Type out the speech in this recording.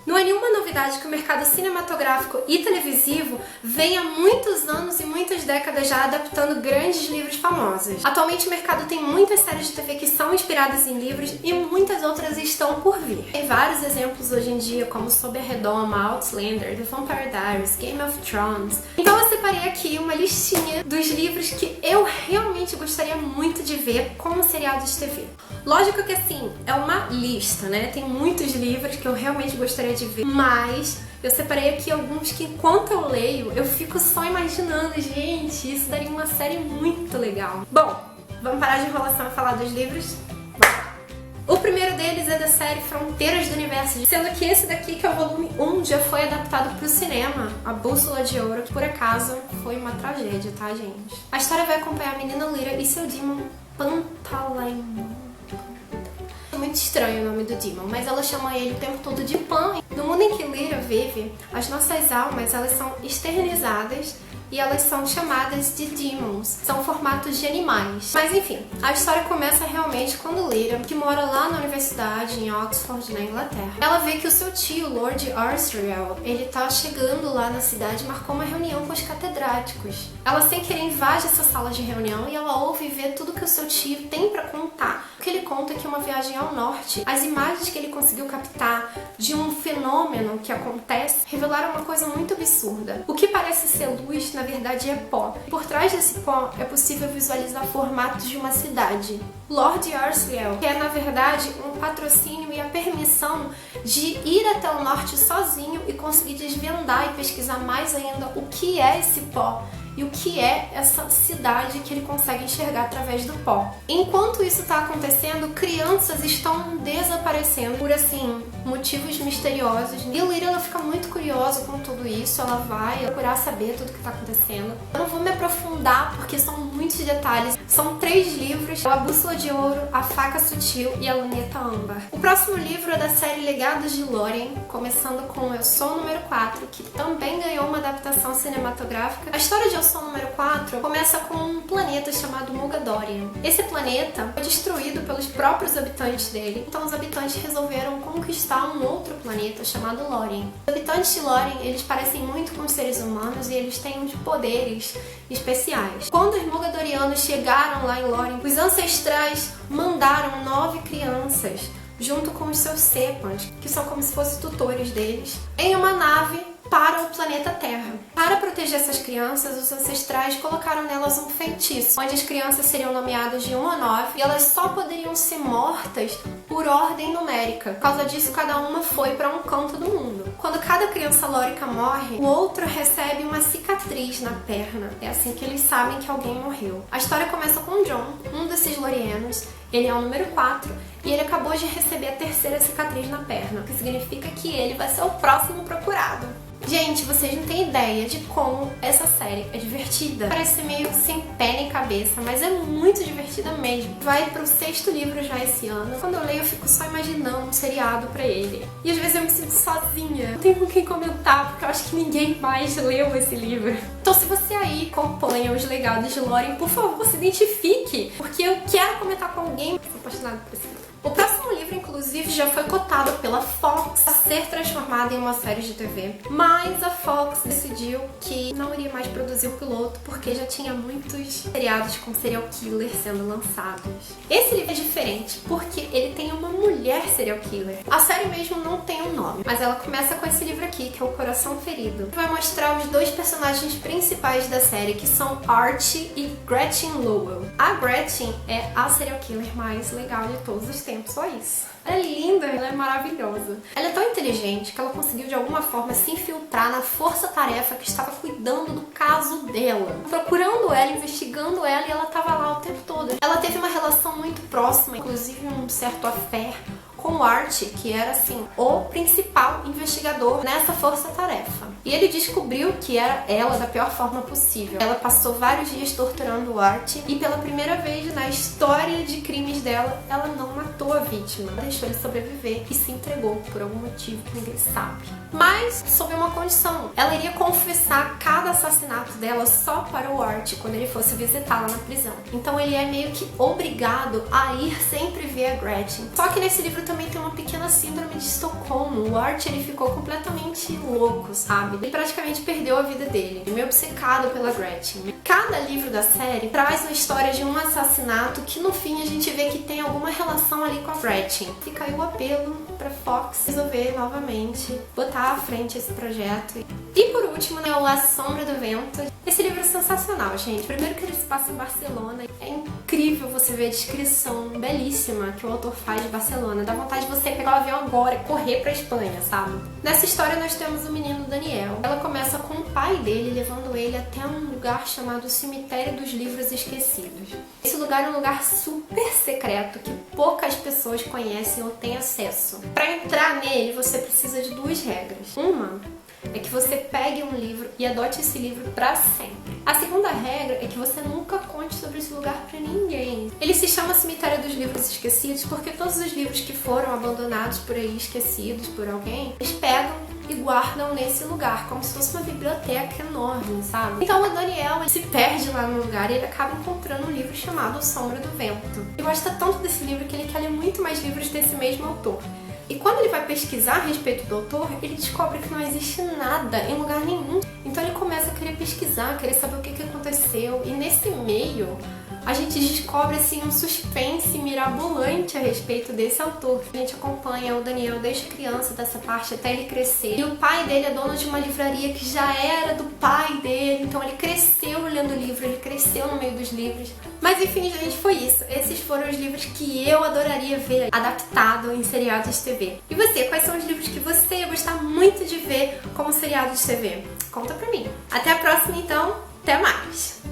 Não é nenhuma novidade que o mercado cinematográfico e televisivo vem há muitos anos e muitas décadas já adaptando grandes livros famosos. Atualmente o mercado tem muitas séries de TV que são inspiradas em livros e muitas outras estão por vir. Tem vários exemplos hoje em dia, como Sob a Redoma, Outlander, The Vampire Diaries, Game of Thrones. Então eu separei aqui uma listinha dos livros que eu realmente gostaria muito de ver como seriados de TV. Lógico que assim, é uma lista, né? Tem muitos livros que eu realmente gostaria de ver, mas eu separei aqui alguns que enquanto eu leio, eu fico só imaginando, gente, isso daria uma série muito legal. Bom, vamos parar de enrolação e falar dos livros? O primeiro deles é da série Fronteiras do Universo, sendo que esse daqui, que é o volume 1, já foi adaptado para o cinema, A Bússola de Ouro, que por acaso foi uma tragédia, tá, gente? A história vai acompanhar a menina Lyra e seu Demon Pantaleimon. Muito estranho o nome do Demon, mas ela chama ele o tempo todo de Pan. No mundo em que Lyra vive, as nossas almas elas são esterilizadas e elas são chamadas de Demons. São formatos de animais. Mas enfim, a história começa realmente quando Lyra, que mora lá na universidade em Oxford, na Inglaterra, ela vê que o seu tio, Lord Asriel, ele tá chegando lá na cidade e marcou uma reunião com os catedráticos. Ela sem querer invade essa sala de reunião e ela ouve e vê tudo que o seu tio tem pra contar. O que ele conta é que uma viagem ao norte, as imagens que ele conseguiu captar de um fenômeno que acontece revelaram uma coisa muito absurda. O que parece ser luz, na verdade é pó. Por trás desse pó é possível visualizar formatos de uma cidade. Lord Asriel quer, na verdade, um patrocínio e a permissão de ir até o norte sozinho e conseguir desvendar e pesquisar mais ainda o que é esse pó e o que é essa cidade que ele consegue enxergar através do pó. Enquanto isso está acontecendo, crianças estão desaparecendo por, assim, motivos misteriosos. E a Lyra, ela fica muito curiosa com tudo isso, ela vai procurar saber tudo o que está acontecendo. Eu não vou me aprofundar porque são muitos detalhes. São 3 livros, A Bússola de Ouro, A Faca Sutil e A Luneta Âmbar. O próximo livro é da série Legados de Lórien, começando com Eu Sou o Número 4, que também ganhou uma adaptação cinematográfica. A história de Eu Sou o Número 4 começa com um planeta chamado Mogadorian. Esse planeta foi destruído pelos próprios habitantes dele, então os habitantes resolveram conquistar um outro planeta chamado Lórien. Os habitantes de Lórien, eles parecem muito com os seres humanos e eles têm uns poderes especiais. Quando os Mogadorianos chegaram lá em Lórien, os ancestrais mandaram 9 crianças junto com os seus Sepans, que são como se fossem tutores deles, em uma nave para o planeta Terra. Para proteger essas crianças, os ancestrais colocaram nelas um feitiço, onde as crianças seriam nomeadas de 1 a 9 e elas só poderiam ser mortas por ordem numérica. Por causa disso, cada uma foi para um canto do mundo. Quando cada criança lórica morre, o outro recebe uma cicatriz na perna. É assim que eles sabem que alguém morreu. A história começa com John, um desses lorienos. Ele é o número 4 e ele acabou de receber a 3ª cicatriz na perna, o que significa que ele vai ser o próximo procurado. Gente, vocês não têm ideia de como essa série é divertida. Parece ser meio sem pé nem cabeça, mas é muito divertida mesmo. Vai pro 6º livro já esse ano. Quando eu leio, eu fico só imaginando um seriado pra ele. E às vezes eu me sinto sozinha. Não tenho com quem comentar, porque eu acho que ninguém mais leu esse livro. Então se você aí acompanha os Legados de Lórien, por favor, se identifique, porque eu quero comentar com alguém. Sou apaixonada por esse livro. O próximo livro, inclusive, já foi cotado pela Fox a ser transformado em uma série de TV, mas a Fox decidiu que não iria mais produzir o piloto porque já tinha muitos seriados com serial killer sendo lançados. Esse livro é diferente porque ele tem uma mulher serial killer. A série mesmo não tem um nome, mas ela começa com esse livro aqui, que é O Coração Ferido. Vai mostrar os 2 personagens principais da série, que são Archie e Gretchen Lowell. A Gretchen é a serial killer mais legal de todos os tempos, só isso. Ela é linda, ela é maravilhosa. Ela é tão inteligente que ela conseguiu de alguma forma se infiltrar na força-tarefa que estava cuidando do caso dela, procurando ela, investigando ela, e ela estava lá o tempo todo. Ela teve uma relação muito próxima, inclusive um certo affair com o Archie, que era assim, o principal investigador nessa força-tarefa. E ele descobriu que era ela da pior forma possível. Ela passou vários dias torturando o Archie e pela primeira vez na história de crimes dela, ela não matou a vítima. Ela deixou ele sobreviver e se entregou por algum motivo que ninguém sabe. Mas sob uma condição: ela iria confessar cada assassinato dela só para o Art quando ele fosse visitá-la na prisão. Então ele é meio que obrigado a ir sempre ver a Gretchen. Só que nesse livro também tem uma pequena síndrome de Estocolmo. O Art, ele ficou completamente louco, sabe? Ele praticamente perdeu a vida dele, meio obcecado pela Gretchen. Cada livro da série traz uma história de um assassinato que no fim a gente vê que tem alguma relação ali com a Gretchen. Fica aí o apelo pra Fox resolver novamente botar à frente esse projeto. E por último, né, o A Sombra do Vento. Esse livro é sensacional, gente. Primeiro que ele se passa em Barcelona. É incrível você ver a descrição belíssima que o autor faz de Barcelona. Dá vontade de você pegar o avião agora e correr pra Espanha, sabe? Nessa história nós temos o menino Daniel. Ela começa com o pai dele levando ele até um lugar chamado Cemitério dos Livros Esquecidos. Esse lugar é um lugar super secreto que poucas pessoas conhecem ou têm acesso. Para entrar nele, você precisa de duas regras. Uma é que você pegue um livro e adote esse livro para sempre. A segunda regra é que você nunca conte sobre esse lugar para ninguém. Ele se chama Cemitério dos Livros Esquecidos porque todos os livros que foram abandonados por aí, esquecidos por alguém, eles pegam e guardam nesse lugar, como se fosse uma biblioteca enorme, sabe? Então o Daniel, ele se perde lá no lugar e ele acaba encontrando um livro chamado A Sombra do Vento. Ele gosta tanto desse livro que ele quer ler muito mais livros desse mesmo autor. E quando ele vai pesquisar a respeito do autor, ele descobre que não existe nada em lugar nenhum. Então ele começa a querer pesquisar, querer saber o que aconteceu. E nesse meio, a gente descobre assim um suspense mirabolante a respeito desse autor. A gente acompanha o Daniel desde criança, dessa parte até ele crescer. E o pai dele é dono de uma livraria que já era do pai dele. Então ele cresceu lendo livro, ele cresceu no meio dos livros. Mas enfim, gente, foi isso. Esses foram os livros que eu adoraria ver adaptado em seriados de TV. E você, quais são os livros que você ia gostar muito de ver como seriado de TV? Conta pra mim. Até a próxima, então. Até mais!